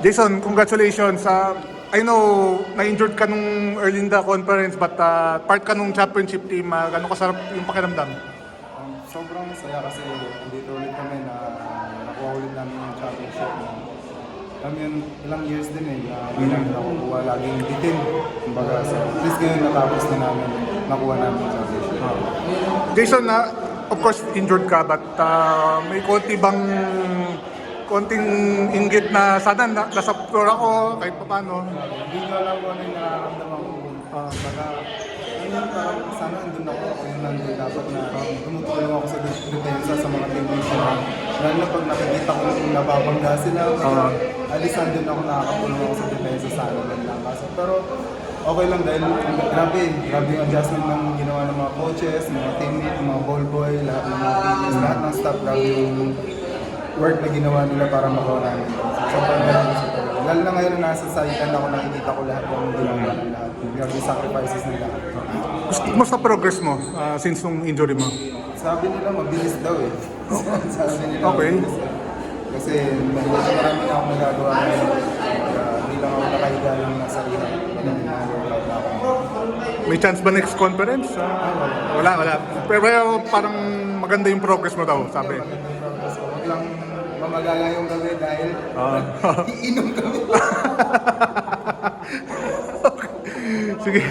Jason, congratulations. I know na-injured ka nung early in the conference but part ka nung championship team. Gano'ng kasarap yung pakiramdam? Sobrang saya kasi dito ulit kami na nakuha ulit namin yung championship. Alam yun, ilang years din na hindi namin nakukuha laging bitin. Kumbaga, so at least ngayon natapos na namin, nakuha namin yung championship. Jason, of course injured ka but may konting inggit na sana nasa floor ako kahit pa paano. Hindi ko alam kung ano yung nararamdaman ko. Baka, parang sana andun ako yung nandun dapat na tumutulong ako sa depensa sa mga teammates ko. Lalo na pag nakikita ko kung nababangga sila, alis andun ako nakakatulong ako sa depensa sa amin lang. Pero okay lang dahil grabe yung adjustment ng ginawa ng mga coaches, mga teammates, mga ball boy, lahat ng mga teammates, lahat ng staff, grabe yung work na ginawa nila para makuha namin. Sobrang galing sa talaga. Lalo na ngayon na nasa sideline ako, nakikita ko lahat ng ginawa ng lahat. Grabe yung sacrifices ng lahat. Kumusta progress mo since nung injury mo? Sabi nila mabilis daw eh. Sabi nila Okay. mabilis daw. Kasi marami na akong nagagawa ngayon. Hindi lang ako nakahiga lang nasa rehab. Marami na workout na ako. May chance ba next conference? Wala. Pero parang maganda yung progress mo daw, sabi. Huwag lang mamagala yung gabi dahil iinom kami. Sige.